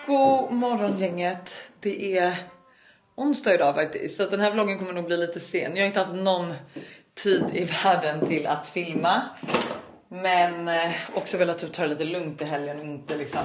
God morgon gänget. Det är onsdag idag faktiskt. Så den här vloggen kommer nog bli lite sen. Jag har inte haft någon tid i världen till att filma. Men också velat ta det lite lugnt i helgen och inte liksom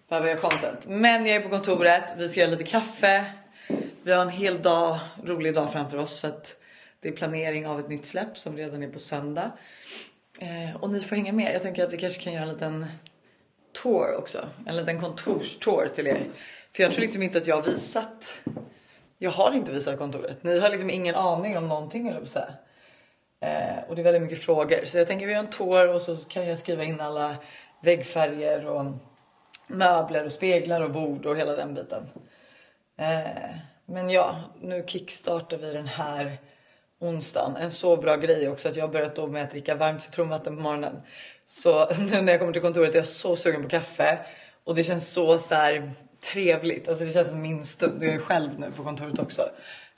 behöva göra content. Men jag är på kontoret. Vi ska göra lite kaffe. Vi har en hel dag, rolig dag framför oss. För att det är planering av ett nytt släpp som redan är på söndag. Och ni får hänga med. Jag tänker att vi kanske kan göra en liten tour också. En liten kontorstour till er. För jag tror liksom inte att jag har visat. Jag har inte visat kontoret. Ni har liksom ingen aning om någonting, eller på så här. Och det är väldigt mycket frågor. Så jag tänker vi gör en tour och så kan jag skriva in alla väggfärger och möbler och speglar och bord och hela den biten. Men ja, nu kickstartar vi den här onsdagen. En så bra grej också att jag har börjat då med att dricka varmt citronvatten på morgonen. Så nu när jag kommer till kontoret är jag så sugen på kaffe. Och det känns så här trevligt. Alltså det känns som min stund. Jag är själv nu på kontoret också.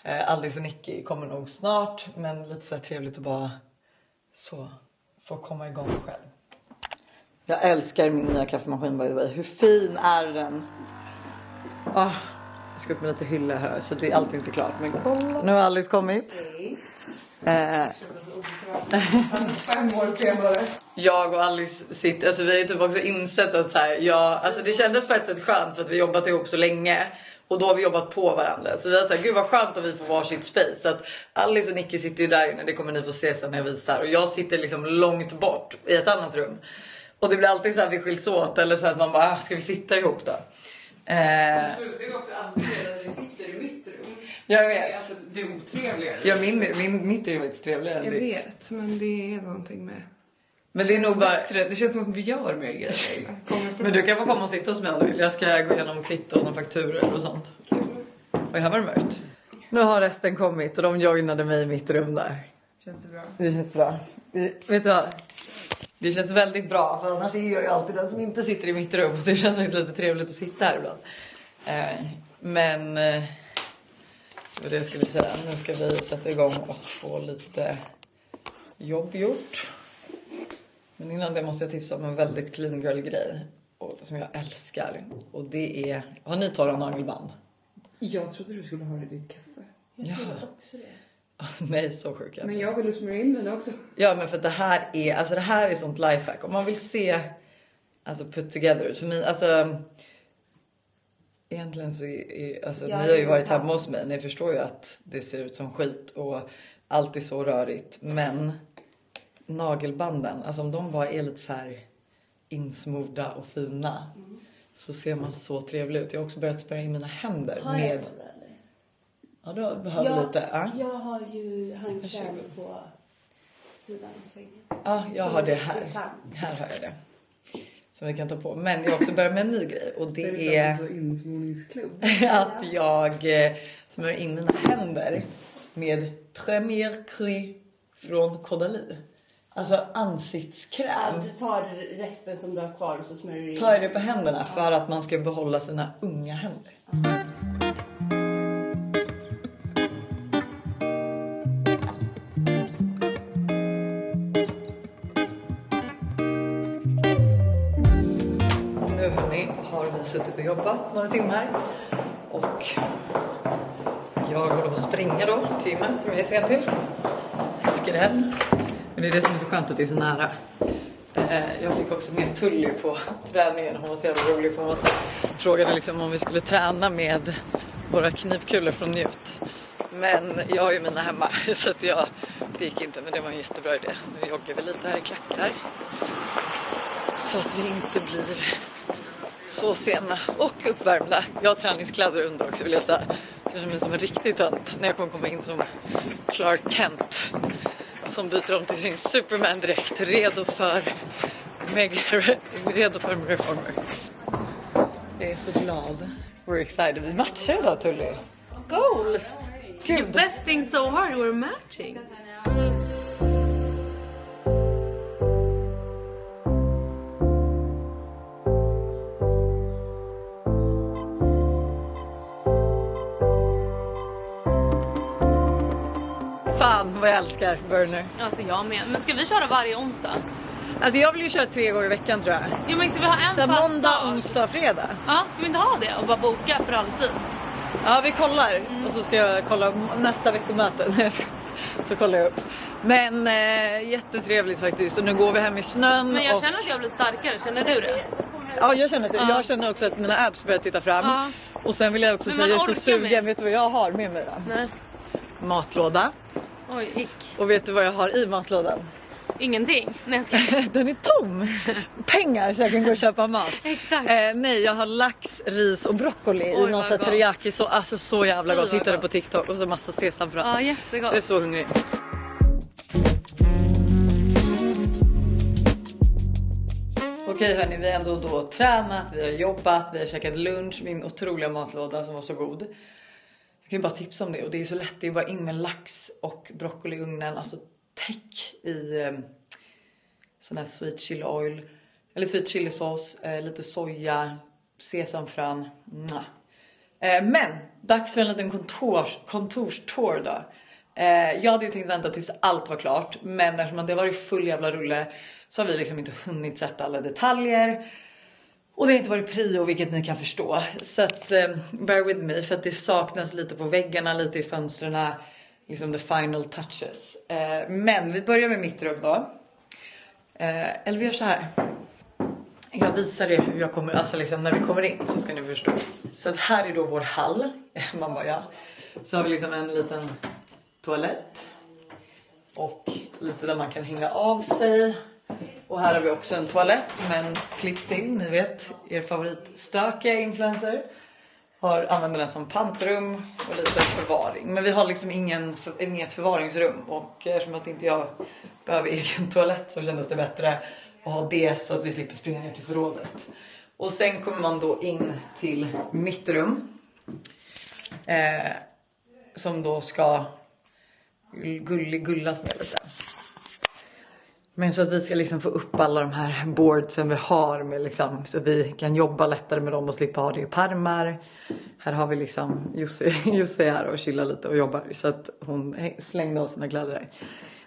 Alice och Nicky kommer nog snart. Men lite så här trevligt att bara så få komma igång själv. Jag älskar min nya kaffemaskin, by the way. Hur fin är den? Jag ska upp med lite hylla här så det är alltid inte klart. Men kolla. Nu har Alice kommit. 5 år senare. Jag och Alice sitter, alltså vi har ju typ också insett att så här, alltså det kändes på ett sätt skönt för att vi jobbat ihop så länge. Och då har vi jobbat på varandra. Så vi har sagt, gud vad skönt att vi får varsitt space. Så att Alice och Nicky sitter ju där inne, det kommer ni få se sen när jag visar. Och jag sitter liksom långt bort i ett annat rum. Och det blir alltid så här vi skiljs åt. Eller så att man bara, ska vi sitta ihop då? Det är också alltid att vi sitter i mitt rum. Jag vet. Alltså, det är otrevligare. Ja, mitt är ju faktiskt trevligare än Jag ditt. vet, men det är någonting med. Men det är nog bara. Det känns som att vi gör mer grejer. Men du kan få komma och sitta hos mig om du vill. Jag ska gå igenom kvitton och fakturer och sånt. Och här var det mörkt. Nu har resten kommit och de joinade mig i mitt rum där. Känns det bra? Det känns bra. Vet du vad? Det känns väldigt bra. För annars är jag ju alltid den som inte sitter i mitt rum. Det känns faktiskt lite trevligt att sitta här ibland. Men det var det jag skulle säga. Nu ska vi sätta igång och få lite jobb gjort. Men innan det måste jag tipsa om en väldigt clean girl grej. Och som jag älskar. Och det är, har ni torra nagelband? Jag trodde du skulle ha det i ditt kaffe. Jag trodde också det. Nej, så sjuk jag. Men jag vill smörja in den också. Ja, men för det här är sånt lifehack. Om man vill se alltså put together ut för mig, alltså egentligen så är, alltså ni har ju varit hemma hos mig. Ni förstår ju att det ser ut som skit och allt är så rörigt, men nagelbanden, alltså om de bara är lite så här insmorda och fina, så ser man så trevlig ut. Jag har också börjat spärra in mina händer med. Ja, då behöver lite. Ja. Jag har ju handkräm på sidan av sängen. Ja, jag har det här. Här har jag det. Som vi kan ta på. Men jag har också börjat med en ny grej. Och det är så insmorningsklubb. att jag smörjer in mina händer med Premier Cru från Caudalie. Alltså ansiktskräm. Du tar resten som du har kvar och så smörjer du in. Tar det på händerna för att man ska behålla sina unga händer. Nu hörni, har vi suttit och jobbat några timmar. Och jag håller på att springa då till gymmet som jag är sen till. Skräll. Men det är det som är så skönt att det är så nära. Jag fick också med Tully på träningen. Hon var så jävla rolig för hon frågade liksom om vi skulle träna med våra knivkulor från Njut. Men jag har ju mina hemma så att det gick inte, men det var en jättebra idé. Nu joggar vi lite här i klackar. Så att vi inte blir så sena och uppvärmda. Jag har träningskläder under också vill jag säga. Jag känner mig som en riktig tönt när jag kommer komma in som Clark Kent. Som byter om till sin Superman direkt. Redo för reformer. Jag är så glad. We're excited. Vi matchar idag, Tully. Goals! Gud. You're besting so hard, we're matching. Fan vad jag älskar Burner. Alltså jag med. Men ska vi köra varje onsdag? Alltså jag vill ju köra 3 gånger i veckan tror jag. Jo men ska vi ha en Så fast måndag, dag? onsdag, fredag. Ja, ska vi inte ha det och bara boka för alltid? Ja vi kollar och så ska jag kolla nästa veckomöte. Så kollar jag upp. Men jättetrevligt faktiskt. Och nu går vi hem i snön. Men jag och... känner att jag blir starkare, känner du det? Ja jag känner det. Jag känner också att mina abs börjar titta fram. Ja. Och sen vill jag också Men säga, jag är man så orkar sugen. med. Vet du vad jag har med mig då? Nej. Matlåda. Oj, ick. Och vet du vad jag har i matlådan? Ingenting. Nej, jag ska... Den är tom. Pengar så jag kan gå och köpa mat. Exakt. Nej jag har lax, ris och broccoli i Oj, någon vad sån här gott. teriyaki. Så, alltså så jävla Oj, gott. vad Hittade gott. på TikTok och så massa sesamfrön. Ja, jättegott. Jag är så hungrig. Okej hörni, vi har ändå då tränat, vi har jobbat, vi har käkat lunch, min otroliga matlåda som var så god. Jag kan ju bara tipsa om det och det är så lätt, det är bara in med lax och broccoli i ugnen, alltså täck i sån här sweet chili oil, eller sweet chili sås, lite soja, sesamfrön. Men dags för en liten kontorstour då. Jag hade ju tänkt vänta tills allt var klart, men eftersom det var i full jävla rulle så har vi liksom inte hunnit sätta alla detaljer. Och det har inte varit prio, vilket ni kan förstå. Så att bear with me, för att det saknas lite på väggarna, lite i fönstren, liksom the final touches. Men vi börjar med mitt rum då. Eller vi gör så här. Jag visar er hur jag kommer, alltså liksom när vi kommer in så ska ni förstå. Så här är då vår hall. Man bara ja. Så har vi liksom en liten toalett. Och lite där man kan hänga av sig. Och här har vi också en toalett med en klipp till. Ni vet, er favoritstökiga influencer använder den som pantrum och lite förvaring. Men vi har liksom inget förvaringsrum. Och eftersom att inte jag behöver egen toalett så kändes det bättre att ha det så att vi slipper springa ner till förrådet. Och sen kommer man då in till mitt rum. Som då ska gullas med lite. Men så att vi ska liksom få upp alla de här boardsen vi har med liksom, så vi kan jobba lättare med dem och slippa ha det i pärmar. Här har vi liksom Jussi här och chillar lite och jobbar, så att hon slängde av sina kläder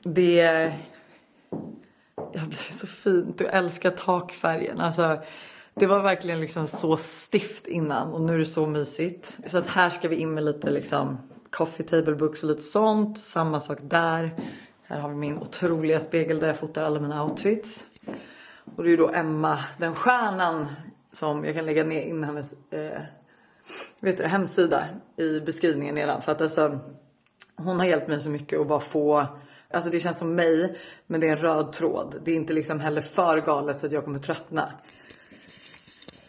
där. Jag blir så fint och älskar takfärgen. Alltså det var verkligen liksom så stift innan och nu är det så mysigt. Så att här ska vi in med lite liksom coffee table books och lite sånt. Samma sak där. Här har vi min otroliga spegel där jag fotar alla mina outfits. Och det är ju då Emma, den stjärnan, som jag kan lägga ner in hennes hemsida i beskrivningen nedan. För att alltså, hon har hjälpt mig så mycket att bara få, alltså det känns som mig, men det är en röd tråd. Det är inte liksom heller för galet så att jag kommer tröttna.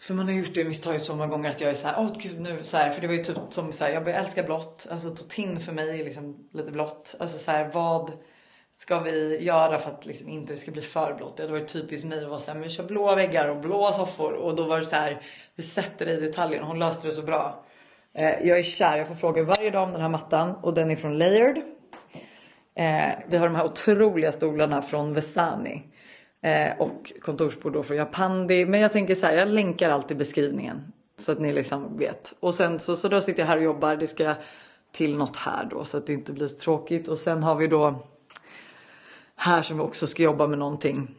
För man har gjort det misstaget så många gånger att jag är så här, åh gud nu så här, för det var ju typ som så här, jag börjar älska blått, alltså Totin för mig är liksom lite blått, alltså så här, vad ska vi göra för att liksom inte det ska bli för blått? Det var typiskt mig att vara så här, men vi kör blåa väggar och blåa soffor, och då var det så här, vi sätter det i detaljen och hon löste det så bra. Jag är kär, jag får fråga varje dag om den här mattan och den är från Layered. Vi har de här otroliga stolarna från Vesani. Och kontorsbord då från Japandi. Men jag tänker så här, jag länkar allt i beskrivningen så att ni liksom vet. Och sen så då sitter jag här och jobbar. Det ska till något här då så att det inte blir så tråkigt. Och sen har vi då här som vi också ska jobba med någonting.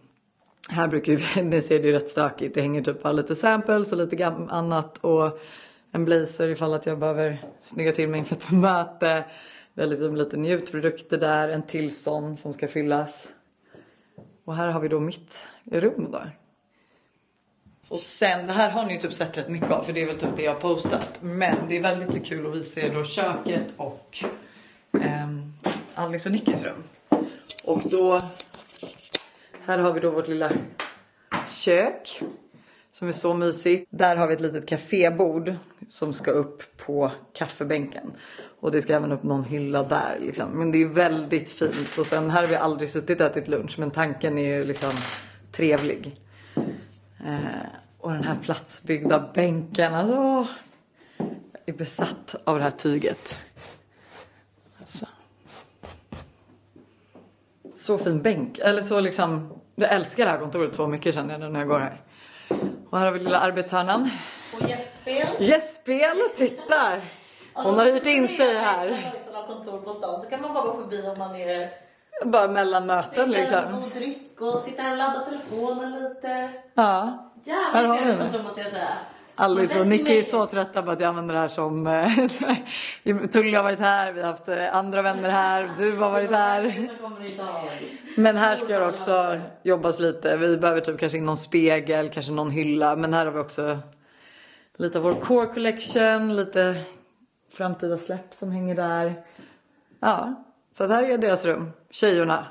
Här brukar vi, ni ser det ju rätt stökigt. Det hänger typ bara lite samples och lite annat. Och en blazer ifall att jag behöver snygga till mig inför ett möte. Vi har liksom lite njutprodukter där. En till sån som ska fyllas. Och här har vi då mitt rum då. Och sen, det här har ni ju typ sett rätt mycket av, för det är väl typ det jag har postat. Men det är väldigt kul att visa er då köket och Alex och Nickis rum. Och då, här har vi då vårt lilla kök som är så mysigt. Där har vi ett litet kafébord som ska upp på kaffebänken. Och det ska även upp någon hylla där liksom. Men det är väldigt fint. Och sen här har vi aldrig suttit och ätit lunch. Men tanken är ju liksom trevlig. Och den här platsbyggda bänken. Alltså, jag är besatt av det här tyget. Alltså. Så fin bänk. Eller så liksom, jag älskar det här kontoret så mycket känner jag när jag går här. Och här har vi lilla arbetshörnan. Och gästspel. Gästspel, titta! Hon har hyrt in sig här. Om man liksom har kontor på stan så kan man bara gå förbi om man är Bara mellan möten liksom. Och dryck och sitter här och laddar telefonen lite. Ja. Här har vi Jävligt det. trevligt måste jag säga. Alice och Nicky är så trötta på att jag använder det här som Tullia har varit här, vi har haft andra vänner här, du har varit här. Men här ska det också jobbas lite. Vi behöver typ kanske in någon spegel, kanske någon hylla. Men här har vi också lite av vår core collection, lite framtida släpp som hänger där. Ja, så att här är deras rum, tjejerna.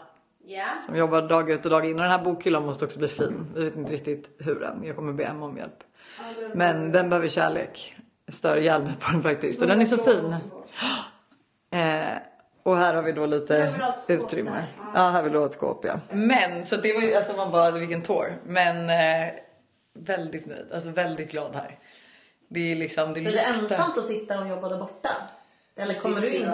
Ja. Som jobbar dag ut och dag in. Och den här bokhyllan måste också bli fin. Vi vet inte riktigt hur än. Jag kommer be Emma om hjälp. Men den behöver kärlek. Jag stör ihjäl mig på den faktiskt. Och den är så fin. Och här har vi då lite utrymme. Ja, här vill du ha ett skåp, ja. Men, så det var ju, alltså man bara, vilken tår. Men väldigt nöjd. Alltså väldigt glad här. Det är liksom, det Blir det ensamt att sitta och jobba där borta? Eller kommer du in?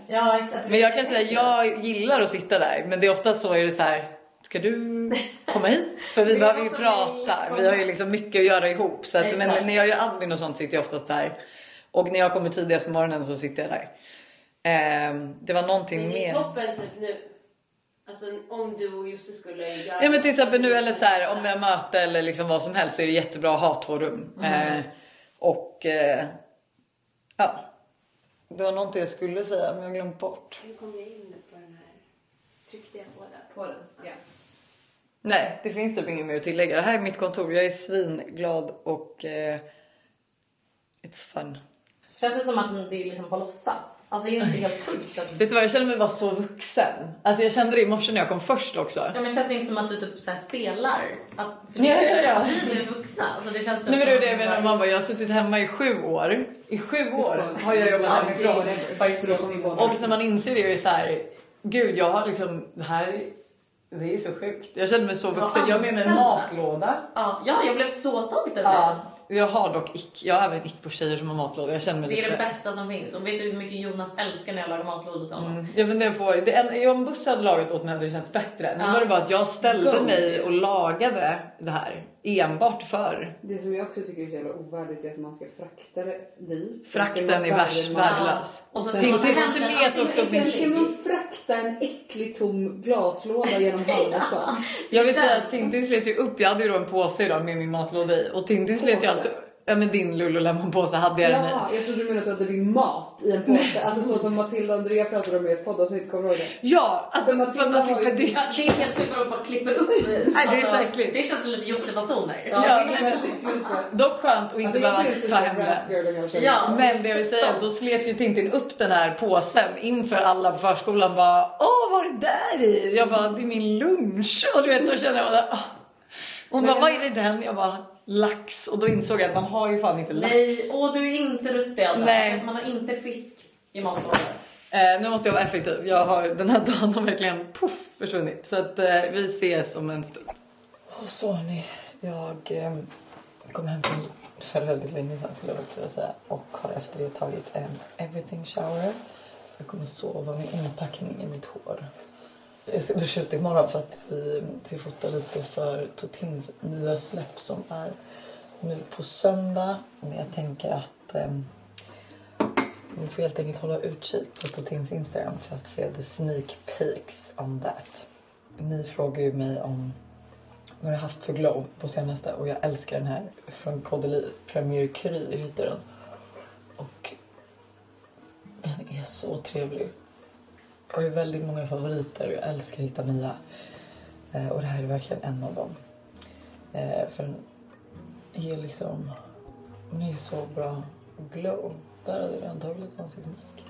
Ja, exakt. Men jag kan säga, jag gillar att sitta där. Men det är ofta så är det så här. Ska du komma hit? För vi behöver ju prata. Vi har ju liksom mycket att göra ihop. Så att, men när jag gör admin och sånt sitter jag oftast där. Och när jag kommer tidigast på morgonen så sitter jag där. Det var någonting Men det är mer. toppen typ nu. Alltså om du och Jussi skulle göra... Ja men till exempel nu eller så här, om jag möter eller liksom vad som helst så är det jättebra att ha 2 rum. Ja. Det var någonting jag skulle säga men jag glömde bort. Hur kom jag in på den här? Tryckte jag på den? Ja. Nej, det finns typ inget mer att tillägga. Det här är mitt kontor. Jag är svinglad och it's fun. Känns det som att det är liksom på låtsas? Alltså det är inte helt sjukt att... Vet du vad, jag känner mig bara så vuxen. Alltså jag kände det i morse när jag kom först också. Ja, men känns det inte som att du typ så här spelar? Att, Ja. Vi är vuxna. Alltså det känns Nej men det är det jag menar, man bara, jag har suttit hemma i 7 år. I 7 år har jag jobbat hemifrån. Och när man inser det är så här, gud jag har liksom, det är så sjukt. Jag känner mig så vuxen. Jag menar en matlåda. Ja, jag blev så stolt över det. Ja, jag har dock jag har även ick på tjejer som har matlåda. Jag känner mig Det är lite... det bästa som finns. Och vet du hur mycket Jonas älskar när jag lagar matlådor till honom? Jag funderar på, om Busse hade lagat åt mig hade det känts bättre. Nu var det bara att jag ställde mig och lagade det här enbart för. Det som jag också tycker är så jävla ovärdigt är att man ska frakta det dit. Frakten är värdelös. Och så Till sen slet också Sen ska man frakta en äcklig tom glaslåda genom halva stan. Jag vill säga att Tintin slet ju upp. Jag hade ju då en påse idag med min matlåda i. Och Tintin slet ju alltså. Ja men din Lululemon-påse hade jag den i. Ja, jag trodde du menade att du hade din mat i en påse. Alltså så som Matilda och Andrea pratade om i ett poddavsnitt, kommer du ihåg det? Ja, att Men man Matilda slipper har ju- disk. Det är helt sjukt att de bara klipper upp. Nej, det är så äckligt. Det känns lite Josef-fasoner. Ja, Ja, det är väldigt tusen. Dock skönt att inte Alltså jag behöva ser ta ut hem som det. Ratgirl om jag känner. Ja. Men det jag vill säga, då slet ju Tintin upp den här påsen inför alla på förskolan. Bara, vad är det där i? Jag bara, det är min lunch. Och du vet, då kände jag bara, hon bara, vad är det den? Jag bara, lax. Och då insåg jag att man har ju fan inte lax. Nej, du är inte ruttig alltså. Nej. Man har inte fisk i matlådor. Nu måste jag vara effektiv. Den här dagen har verkligen försvunnit. Så att vi ses om en stund. Och så hörni, jag kom hem för väldigt länge sedan skulle jag vilja säga. Och har efter det tagit en everything shower. Jag kommer sova med inpackning i mitt hår. Jag ska duscha ut imorgon för att vi ska fota lite för Totins nya släpp som är nu på söndag. Men jag tänker att ni får helt enkelt hålla utkik på Totins Instagram för att se the sneak peeks on that. Ni frågar ju mig om vad jag har haft för glow på senaste och jag älskar den här från Caudalie, Premier Kry heter den. Och den är så trevlig. Och det är väldigt många favoriter och jag älskar att hitta nya. Och det här är verkligen en av dem. För den är liksom, den är så bra glow. Där hade jag redan tagit lite ansiktsmask.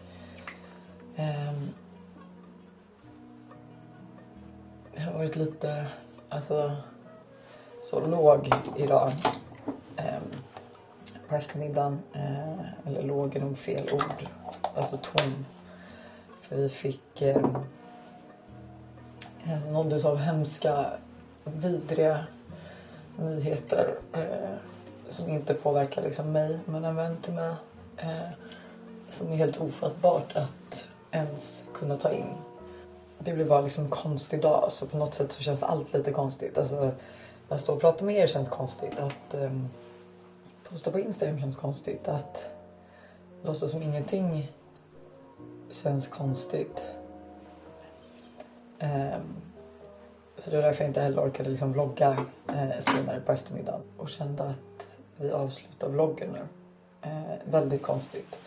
Jag har varit lite, alltså, så låg idag. På eftermiddagen, eller låg är nog fel ord. Alltså tom. För vi fick alltså nåddes av hemska, vidriga nyheter som inte påverkar liksom mig, men en vän till mig som är helt ofattbart att ens kunna ta in. Det blir bara liksom en konstig dag, så på något sätt så känns allt lite konstigt. Alltså att stå och prata med er känns konstigt, att posta på Instagram känns konstigt, att låtsas som ingenting känns konstigt. Så det är därför jag inte heller orkade liksom vlogga senare på eftermiddagen. Och kände att vi avslutar vloggen nu. Väldigt konstigt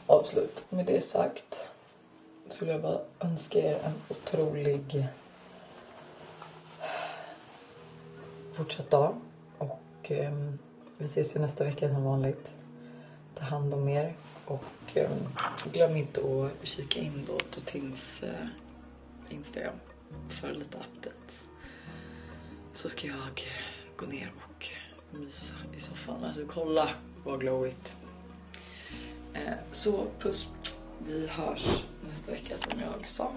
avslut. Med det sagt så vill jag bara önska er en otrolig fortsatt dag. Och vi ses ju nästa vecka som vanligt. Ta hand om er. Och glöm inte att kika in då Totins Instagram för lite updates. Så ska jag gå ner och mysa i soffan. Alltså kolla vad glowigt. Så puss. Vi hörs nästa vecka som jag sa.